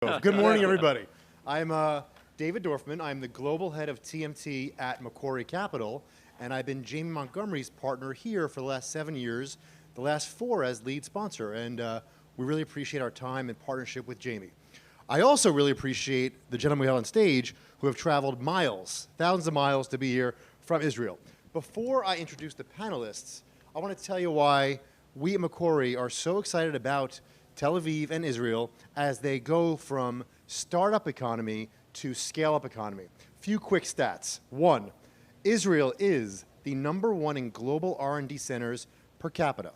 Good morning, everybody. I'm David Dorfman. I'm the global head of TMT at Macquarie Capital, and I've been Jamie Montgomery's partner here for the last 7 years, the last 4 as lead sponsor, and we really appreciate our time and partnership with Jamie. I also really appreciate the gentlemen we have on stage who have traveled miles, thousands of miles to be here from Israel. Before I introduce the panelists, I want to tell you why we at Macquarie are so excited about Tel Aviv and Israel as they go from startup economy to scale-up economy. Few quick stats. 1, Israel is the #1 in global R&D centers per capita.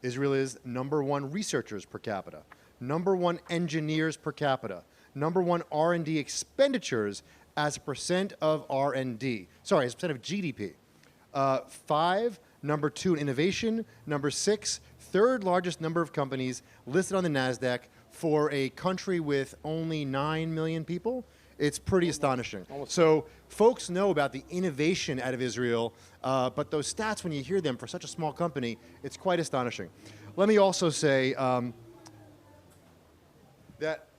Israel is #1 researchers per capita, #1 engineers per capita, #1 R&D expenditures as a percent of R&D. Sorry, as a percent of GDP. 5, #2 in innovation, #6, third largest number of companies listed on the NASDAQ for a country with only 9 million people. It's pretty astonishing. So folks know about the innovation out of Israel, but those stats, when you hear them for such a small company, it's quite astonishing. Let me also say that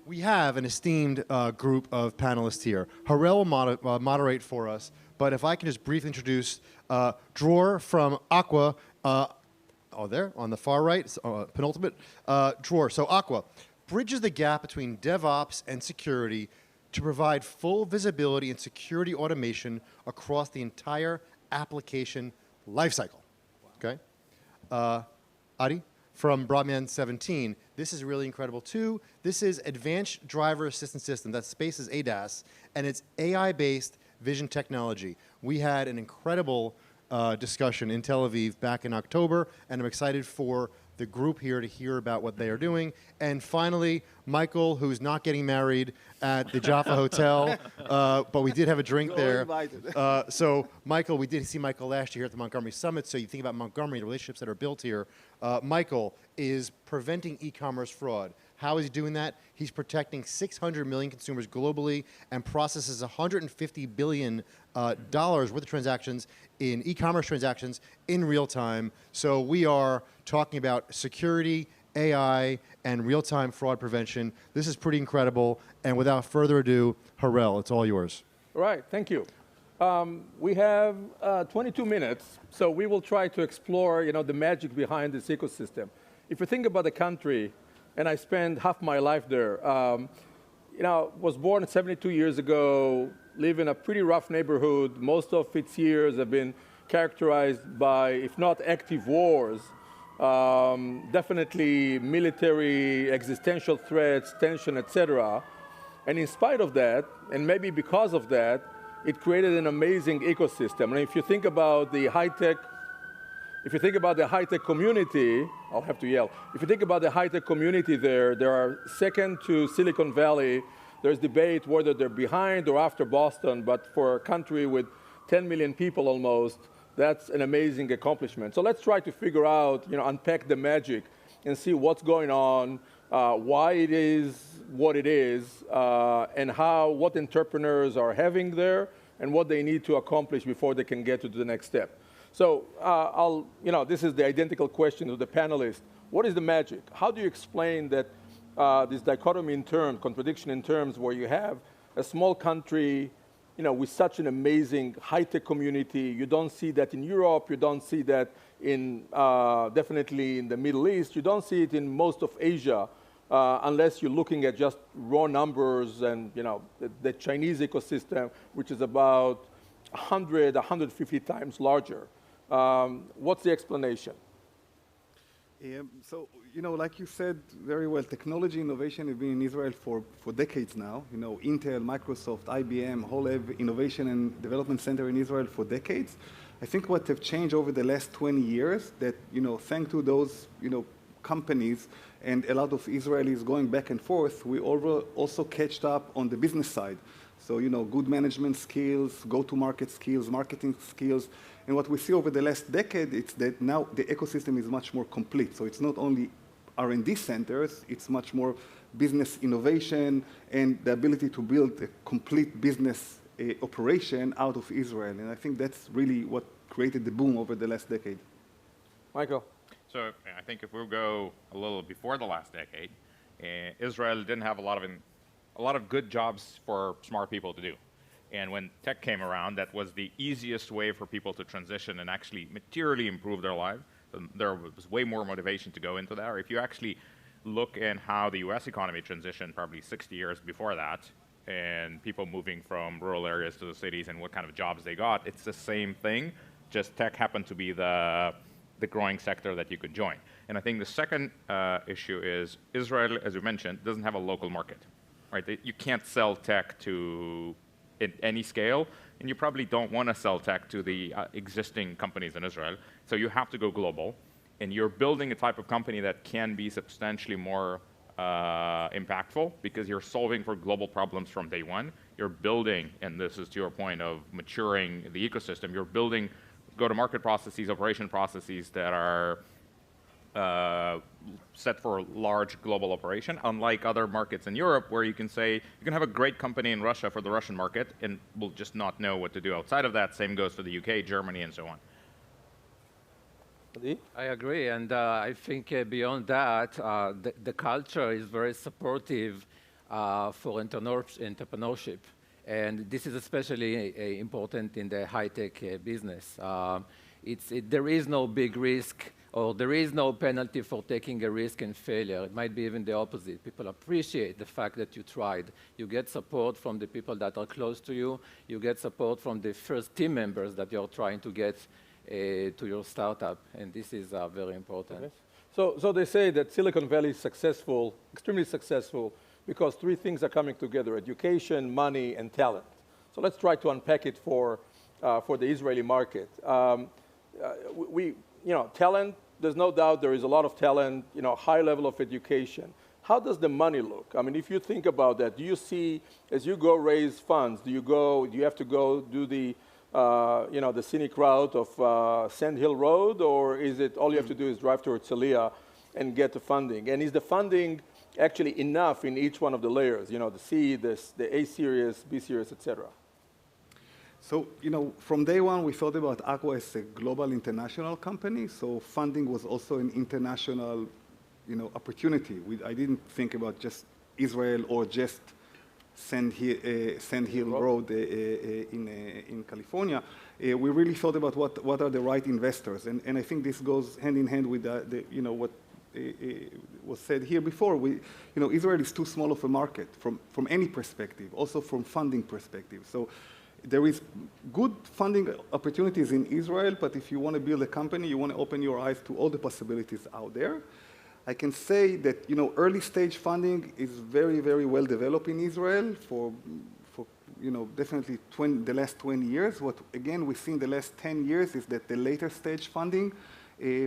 we have an esteemed group of panelists here. Harel will moderate for us, but if I can just briefly introduce Dror from Aqua, there on the far right, penultimate, Dror. So Aqua bridges the gap between DevOps and security to provide full visibility and security automation across the entire application lifecycle. Okay? Adi from Broadband 17. This is really incredible too. This is Advanced Driver Assistance System. That space is ADAS, and it's AI-based vision technology. We had an incredible discussion in Tel Aviv back in October, and I'm excited for the group here to hear about what they are doing. And finally, Michael, who's not getting married at the Jaffa Hotel, but we did have a drink there. So Michael, we did see Michael last year at the Montgomery Summit, so you think about Montgomery, the relationships that are built here. Michael is preventing e-commerce fraud. How is he doing that? He's protecting 600 million consumers globally and processes $150 billion worth of transactions in e-commerce transactions in real time. So we are talking about security, AI, and real-time fraud prevention. This is pretty incredible. And without further ado, Harel, it's all yours. All right, thank you. We have 22 minutes, so we will try to explore, the magic behind this ecosystem. If you think about the country, and I spent half my life there, was born 72 years ago, live in a pretty rough neighborhood. Most of its years have been characterized by, if not active wars, definitely military, existential threats, tension, etc. And in spite of that, and maybe because of that, it created an amazing ecosystem. And if you think about the high-tech community, I'll have to yell. If you think about the high-tech community there are second to Silicon Valley. There's debate whether they're behind or after Boston, but for a country with 10 million people almost, that's an amazing accomplishment. So let's try to figure out, unpack the magic and see what's going on, why it is what it is, and what entrepreneurs are having there and what they need to accomplish before they can get to the next step. So this is the identical question to the panelists. What is the magic? How do you explain that this dichotomy in terms, contradiction in terms, where you have a small country, with such an amazing high-tech community? You don't see that in Europe. You don't see that in definitely in the Middle East. You don't see it in most of Asia, unless you're looking at just raw numbers and the Chinese ecosystem, which is about 100, 150 times larger. What's the explanation? So, like you said very well, technology innovation has been in Israel for decades now. Intel, Microsoft, IBM, whole have innovation and development center in Israel for decades. I think what have changed over the last 20 years that, thanks to those, companies and a lot of Israelis going back and forth, we also catched up on the business side. So, good management skills, go-to-market skills, marketing skills. And what we see over the last decade is that now the ecosystem is much more complete. So it's not only R&D centers, it's much more business innovation and the ability to build a complete business operation out of Israel. And I think that's really what created the boom over the last decade. Michael? So I think if we go a little before the last decade, Israel didn't have a lot of good jobs for smart people to do. And when tech came around, that was the easiest way for people to transition and actually materially improve their lives. There was way more motivation to go into that. Or if you actually look at how the US economy transitioned probably 60 years before that, and people moving from rural areas to the cities and what kind of jobs they got, it's the same thing, just tech happened to be the growing sector that you could join. And I think the second issue is Israel, as you mentioned, doesn't have a local market, right? You can't sell tech to at any scale, and you probably don't want to sell tech to the existing companies in Israel. So you have to go global, and you're building a type of company that can be substantially more impactful because you're solving for global problems from day one. You're building, and this is to your point of maturing the ecosystem, you're building go-to-market processes, operation processes that are set for large global operation, unlike other markets in Europe where you can say, you can have a great company in Russia for the Russian market and will just not know what to do outside of that. Same goes for the UK, Germany, and so on. I agree, and I think beyond that, the culture is very supportive for entrepreneurship. And this is especially important in the high-tech business. There is no big risk, or there is no penalty for taking a risk and failure. It might be even the opposite. People appreciate the fact that you tried. You get support from the people that are close to you. You get support from the first team members that you're trying to get to your startup, and this is very important. Okay. So they say that Silicon Valley is successful, extremely successful, because three things are coming together: education, money, and talent. So let's try to unpack it for the Israeli market. Talent, there's no doubt there is a lot of talent, high level of education. How does the money look? I mean, if you think about that, do you see, as you go raise funds, do you have to go do the scenic route of Sand Hill Road, or is it all you have to do is drive towards Herzliya and get the funding? And is the funding actually enough in each one of the layers, the C, the A series, B series, et cetera? So, from day one, we thought about Aqua as a global international company. So funding was also an international, opportunity. I didn't think about just Israel or just Sand Hill Road in California. We really thought about what are the right investors. And I think this goes hand in hand with what was said here before. Israel is too small of a market from any perspective, also from funding perspective. So there is good funding opportunities in Israel, but if you want to build a company, you want to open your eyes to all the possibilities out there. I can say that early stage funding is very, very well developed in Israel for definitely the last 20 years. What again we see in the last 10 years is that the later stage funding,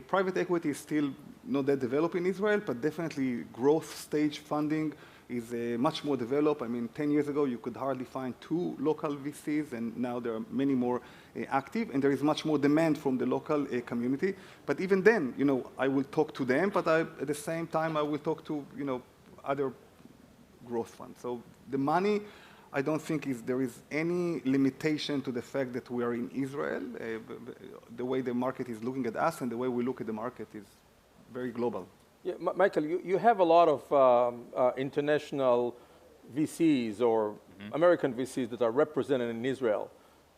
private equity is still not that developed in Israel, but definitely growth stage funding is much more developed. I mean, 10 years ago, you could hardly find 2 local VCs, and now there are many more active, and there is much more demand from the local community. But even then, I will talk to them, but at the same time, I will talk to, other growth funds. So the money, I don't think there is any limitation to the fact that we are in Israel. The way the market is looking at us and the way we look at the market is very global. Yeah, Michael, you have a lot of international VCs or American VCs that are represented in Israel.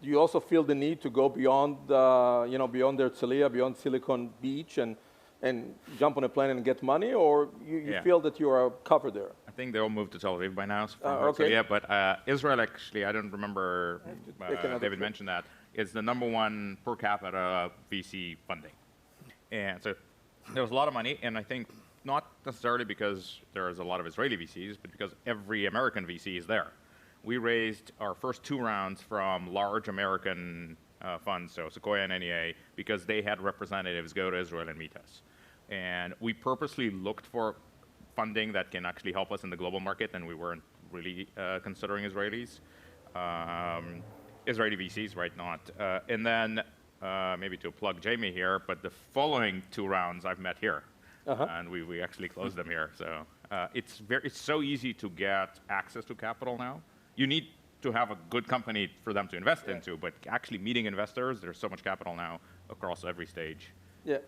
Do you also feel the need to go beyond, beyond Herzliya, beyond Silicon Beach, and jump on a plane and get money, or you feel that you are covered there? I think they all moved to Tel Aviv by now. Okay. Yeah, but Israel actually, I don't remember, David mentioned that, is the #1 per capita VC funding. And so there was a lot of money, and I think not necessarily because there's a lot of Israeli VCs, but because every American VC is there. We raised our first 2 rounds from large American funds, so Sequoia and NEA, because they had representatives go to Israel and meet us. And we purposely looked for funding that can actually help us in the global market, and we weren't really considering Israelis. Israeli VCs, right, not. And then maybe to plug Jamie here, but the following 2 rounds I've met here, and we actually closed them here. So it's so easy to get access to capital now. You need to have a good company for them to invest into, but actually meeting investors, there's so much capital now across every stage. Yeah.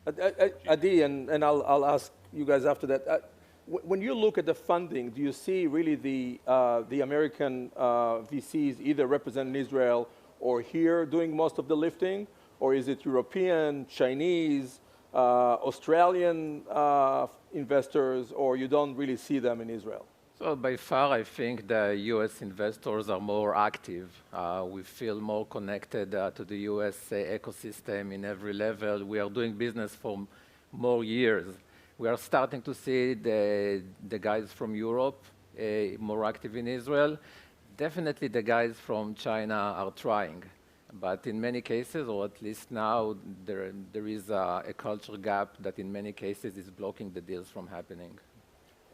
Adi, and I'll ask you guys after that. When you look at the funding, do you see really the American VCs either representing Israel or here doing most of the lifting, or is it European, Chinese, Australian investors, or you don't really see them in Israel? So by far, I think the U.S. investors are more active. We feel more connected to the U.S. ecosystem in every level. We are doing business for more years. We are starting to see the guys from Europe more active in Israel. Definitely the guys from China are trying. But in many cases, or at least now, there is a culture gap that in many cases is blocking the deals from happening.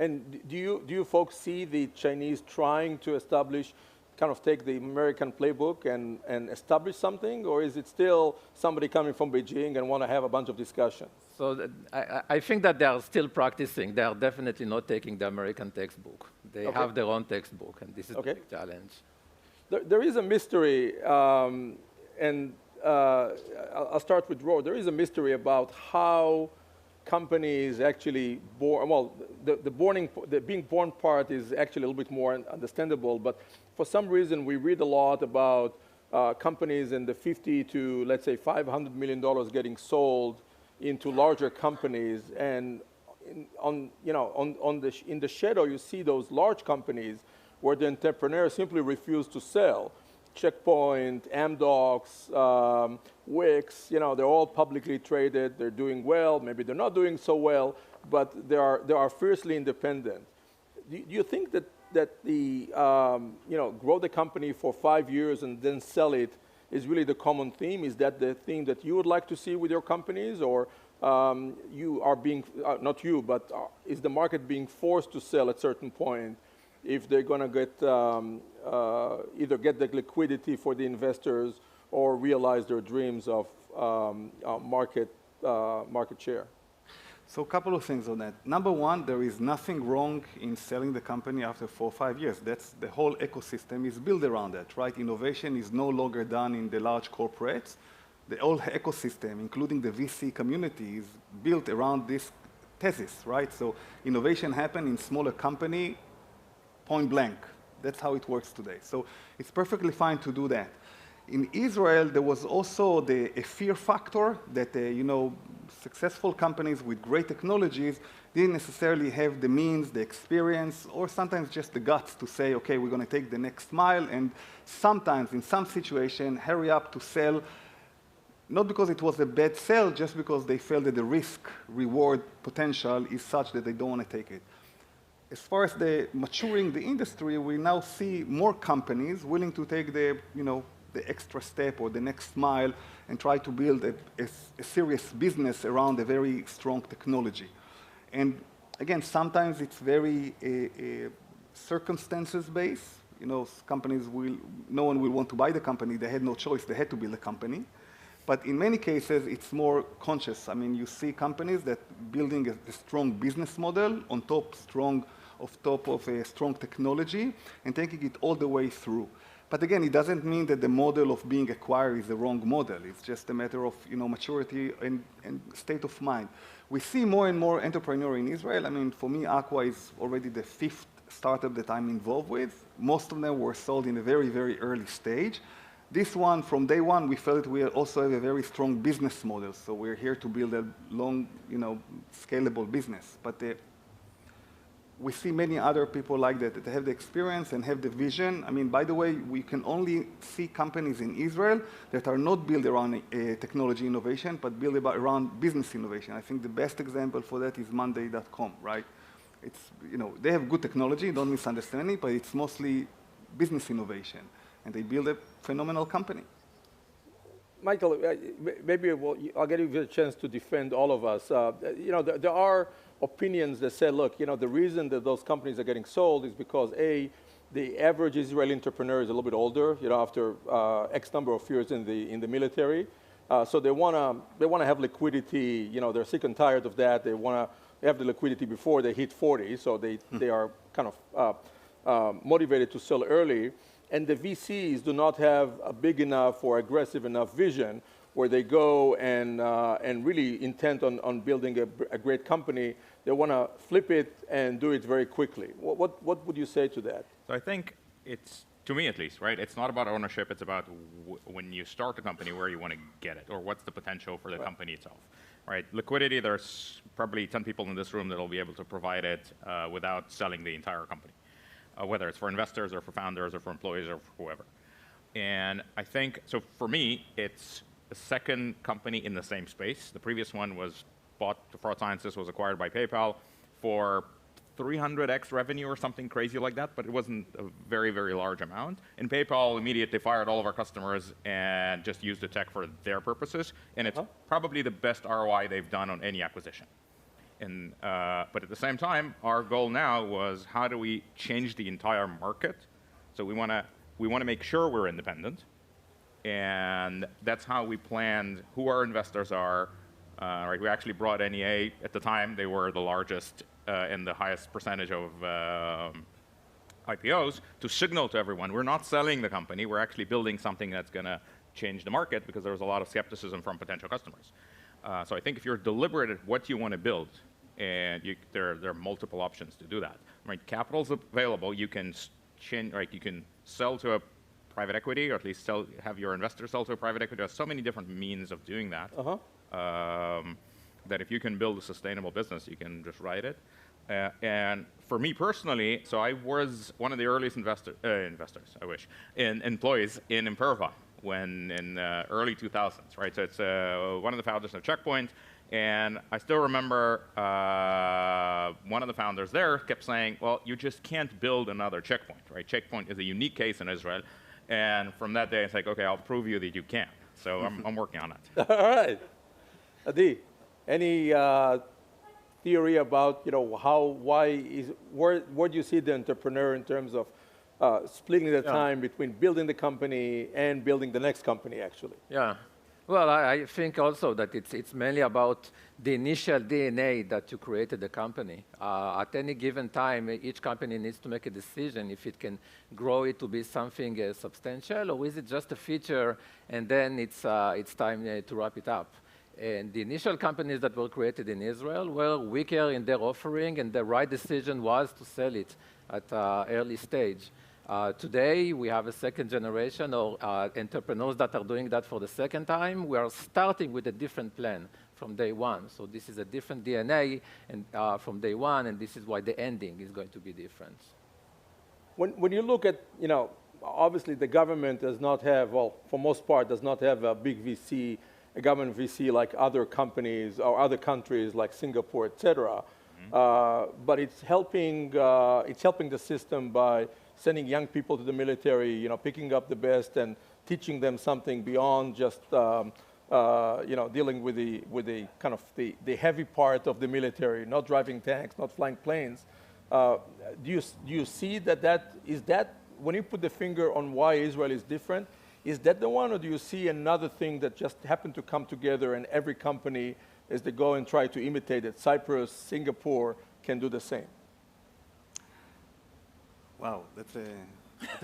And do you folks see the Chinese trying to establish, kind of take the American playbook and establish something, or is it still somebody coming from Beijing and want to have a bunch of discussions? So I think that they are still practicing. They are definitely not taking the American textbook. They have their own textbook, and this is a big challenge. There is a mystery, and I'll start with Dror. There is a mystery about how companies actually born. Well, the being born part is actually a little bit more understandable, but for some reason we read a lot about companies in the 50 to let's say $500 million getting sold into larger companies, and in the shadow you see those large companies where the entrepreneurs simply refuse to sell. Checkpoint, Amdocs, Wix, they're all publicly traded. They're doing well. Maybe they're not doing so well, but they are fiercely independent. Do you think that the grow the company for 5 years and then sell it is really the common theme? Is that the thing that you would like to see with your companies, or you are being not you, but is the market being forced to sell at a certain point if they're going to get either get the liquidity for the investors or realize their dreams of market share? So a couple of things on that. Number one, there is nothing wrong in selling the company after 4 or 5 years. That's the whole ecosystem is built around that, right? Innovation is no longer done in the large corporates. The whole ecosystem, including the VC community, is built around this thesis, right? So innovation happens in smaller company, point blank. That's how it works today. So it's perfectly fine to do that. In Israel, there was also a fear factor that, successful companies with great technologies didn't necessarily have the means, the experience, or sometimes just the guts to say, okay, we're going to take the next mile, and sometimes, in some situation, hurry up to sell, not because it was a bad sell, just because they felt that the risk-reward potential is such that they don't want to take it. As far as maturing the industry, we now see more companies willing to take the extra step or the next mile and try to build a serious business around a very strong technology. And again, sometimes it's very circumstances-based. Companies no one will want to buy the company. They had no choice. They had to build a company. But in many cases, it's more conscious. I mean, you see companies that building a strong business model on top of a strong technology and taking it all the way through. But again, it doesn't mean that the model of being acquired is the wrong model. It's just a matter of maturity and state of mind. We see more and more entrepreneurs in Israel. I mean, for me, Aqua is already the 5th startup that I'm involved with. Most of them were sold in a very, very early stage. This one, from day one, we felt we also have a very strong business model. So we're here to build a long, scalable business. But we see many other people like that have the experience and have the vision. I mean, by the way, we can only see companies in Israel that are not built around technology innovation, but built around business innovation. I think the best example for that is Monday.com, right? It's, they have good technology, don't misunderstand me, but it's mostly business innovation. And they build a phenomenal company. Michael, maybe I'll get you a chance to defend all of us. There are opinions that say, look, the reason that those companies are getting sold is because, A, the average Israeli entrepreneur is a little bit older, after X number of years in the military. So they want to have liquidity. They're sick and tired of that. They want to have the liquidity before they hit 40. So they are kind of motivated to sell early. And the VCs do not have a big enough or aggressive enough vision, where they go and really intent on building a great company. They want to flip it and do it very quickly. What would you say to that? So I think it's, to me at least, right? It's not about ownership. It's about when you start a company, where you want to get it, or what's the potential for the company itself, right? Liquidity, there's probably 10 people in this room that will be able to provide it without selling the entire company, whether it's for investors or for founders or for employees or for whoever. And I think, so for me, it's a second company in the same space. The previous one was bought, Fraud Sciences was acquired by PayPal for 300x revenue or something crazy like that, but it wasn't a very, very large amount. And PayPal immediately fired all of our customers and just used the tech for their purposes. And it's probably the best ROI they've done on any acquisition. And, but at the same time, our goal now was, how do we change the entire market? So we want to make sure we're independent. And that's how we planned who our investors are. Right, we actually brought NEA. At the time, they were the largest and the highest percentage of IPOs, to signal to everyone, we're not selling the company, we're actually building something that's going to change the market, because there was a lot of skepticism from potential customers. So I think if you're deliberate at what you want to build, and there are multiple options to do that. Right, capital's available. You can change, right, you can sell to a private equity, or at least have your investors sell to a private equity. There's so many different means of doing that. That if you can build a sustainable business, you can just ride it. And for me personally, so I was one of the earliest employees in Imperva when in early 2000s, right? So it's one of the founders of Checkpoint. And I still remember one of the founders there kept saying, well, you just can't build another Checkpoint, right? Checkpoint is a unique case in Israel. And from that day, it's like, okay, I'll prove you that you can. So I'm working on it. All right. Adi, any theory about, where do you see the entrepreneur in terms of splitting the time between building the company and building the next company, actually? Yeah. Well, I think also that it's mainly about the initial DNA that you created the company. At any given time, each company needs to make a decision if it can grow it to be something substantial, or is it just a feature, and then it's time to wrap it up. And the initial companies that were created in Israel were weaker in their offering, and the right decision was to sell it at an early stage. Today, we have a second generation of entrepreneurs that are doing that for the second time. We are starting with a different plan from day one. So this is a different DNA and, from day one, and this is why the ending is going to be different. When you look at, obviously the government does not have, well, for most part, does not have a big VC, a government VC like other companies or other countries like Singapore, et cetera. But it's helping the system by sending young people to the military, picking up the best and teaching them something beyond just, dealing with the kind of the heavy part of the military, not driving tanks, not flying planes. Do you see that is that, when you put the finger on why Israel is different, is that the one, or do you see another thing that just happened to come together and every company, as they go and try to imitate it, Cyprus, Singapore, can do the same? Wow, that's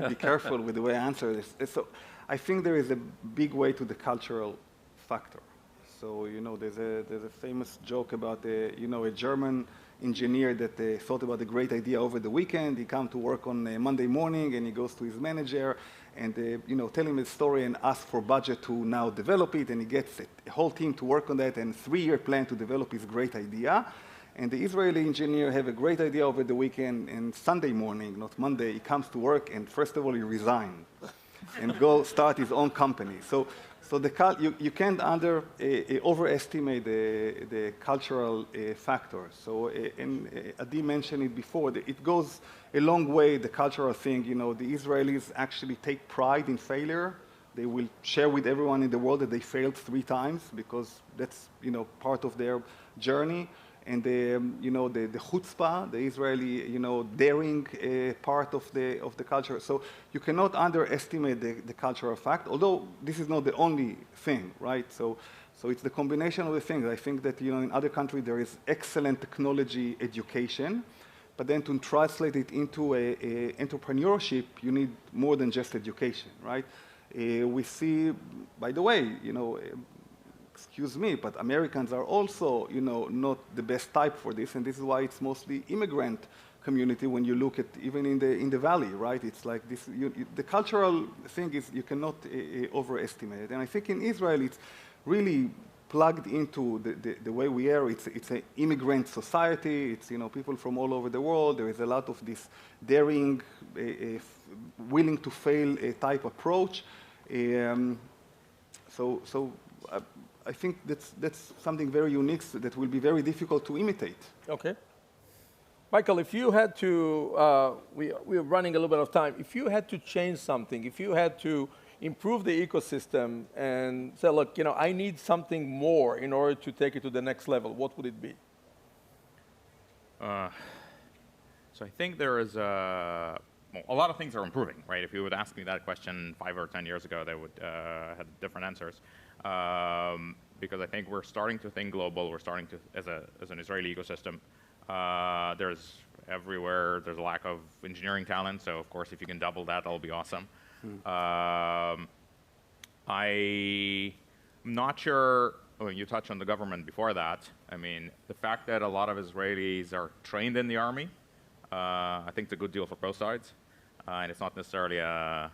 be careful with the way I answer this. So I think there is a big way to the cultural factor. So, there's a famous joke about a German engineer that thought about a great idea over the weekend. He comes to work on a Monday morning, and he goes to his manager and tell him his story and ask for budget to now develop it, and he gets a whole team to work on that and 3-year plan to develop his great idea. And the Israeli engineer have a great idea over the weekend, and Sunday morning, not Monday, he comes to work, and first of all, he resigns and go start his own company. So you can't overestimate the cultural factor. So, and Adi mentioned it before, it goes a long way, the cultural thing. The Israelis actually take pride in failure. They will share with everyone in the world that they failed 3 times, because that's, part of their journey. And the chutzpah, the Israeli, daring part of the culture. So you cannot underestimate the cultural fact, although this is not the only thing, right? So it's the combination of the things. I think that, in other countries there is excellent technology education, but then to translate it into a entrepreneurship, you need more than just education, right? We see, by the way, excuse me, but Americans are also, not the best type for this, and this is why it's mostly immigrant community when you look at even in the valley, right? It's like this, the cultural thing is you cannot overestimate it. And I think in Israel it's really plugged into the way we are. It's an immigrant society. It's, people from all over the world. There is a lot of this daring, willing to fail type approach. So I think that's something very unique that will be very difficult to imitate. Okay. Michael, if you had to, we're running a little bit of time. If you had to change something, if you had to improve the ecosystem and say, look, I need something more in order to take it to the next level, what would it be? So I think there is a lot of things are improving, right? If you would ask me that question 5 or 10 years ago, they would have different answers. Because I think we're starting to think global. We're starting to, as an Israeli ecosystem, there's everywhere, there's a lack of engineering talent. So of course, if you can double that, that'll be awesome. I'm not sure, you touched on the government before that. I mean, the fact that a lot of Israelis are trained in the army, I think it's a good deal for both sides. And it's not necessarily a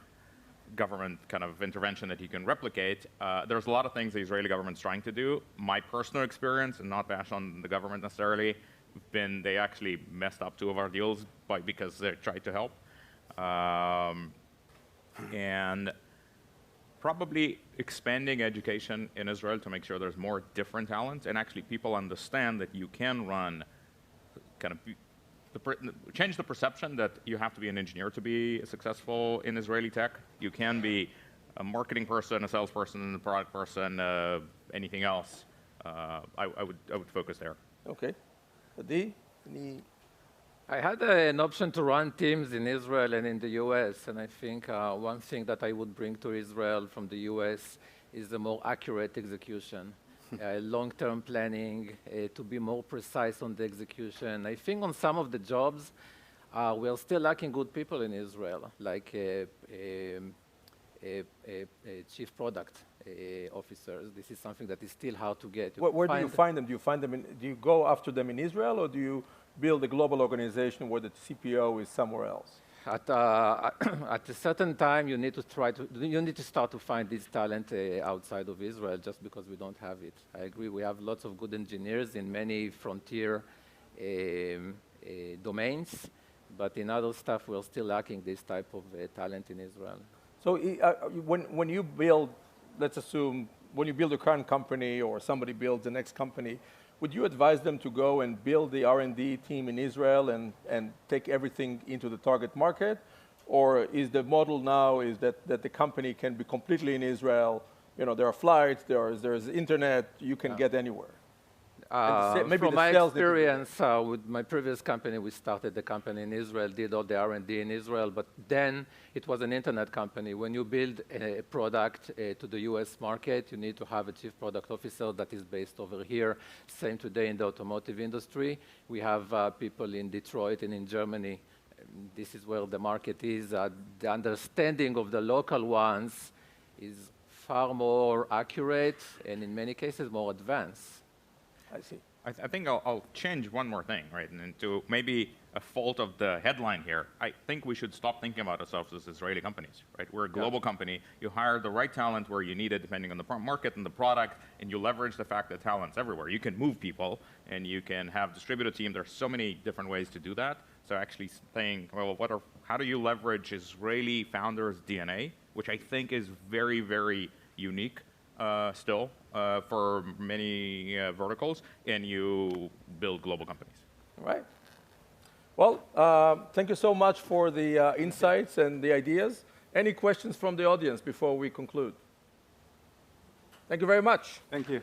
government kind of intervention that you can replicate. There's a lot of things the Israeli government's trying to do. My personal experience, and not bash on the government necessarily, been they actually messed up 2 of our deals because they tried to help. And probably expanding education in Israel to make sure there's more different talent, and actually people understand that you can run kind of change the perception that you have to be an engineer to be successful in Israeli tech. You can be a marketing person, a salesperson, a product person, anything else. I would focus there. Okay. Adi, any? I had an option to run teams in Israel and in the US, and I think one thing that I would bring to Israel from the US is a more accurate execution. Long-term planning, to be more precise on the execution. I think on some of the jobs, we are still lacking good people in Israel, like chief product officers. This is something that is still hard to get. Where do you find them? Do you go after them in Israel, or do you build a global organization where the CPO is somewhere else? At a certain time, you need to start to find this talent outside of Israel, just because we don't have it. I agree. We have lots of good engineers in many frontier domains, but in other stuff, we're still lacking this type of talent in Israel. So when you build, let's assume, when you build a current company or somebody builds the next company, would you advise them to go and build the R&D team in Israel and take everything into the target market? Or is the model now is that the company can be completely in Israel? There are flights, there's internet, you can get anywhere. From my experience with my previous company, we started the company in Israel, did all the R&D in Israel, but then it was an internet company. When you build a product to the US market, you need to have a chief product officer that is based over here. Same today in the automotive industry. We have people in Detroit and in Germany. This is where the market is. The understanding of the local ones is far more accurate and in many cases more advanced. I see. I think I'll change one more thing, right? And to maybe a fault of the headline here, I think we should stop thinking about ourselves as Israeli companies, right? We're a global company. You hire the right talent where you need it, depending on the market and the product, and you leverage the fact that talent's everywhere. You can move people, and you can have distributed team. There's so many different ways to do that. So actually saying, well, how do you leverage Israeli founders' DNA, which I think is very, very unique still for many verticals, and you build global companies. Right. Well, thank you so much for the insights and the ideas. Any questions from the audience before we conclude? Thank you very much. Thank you.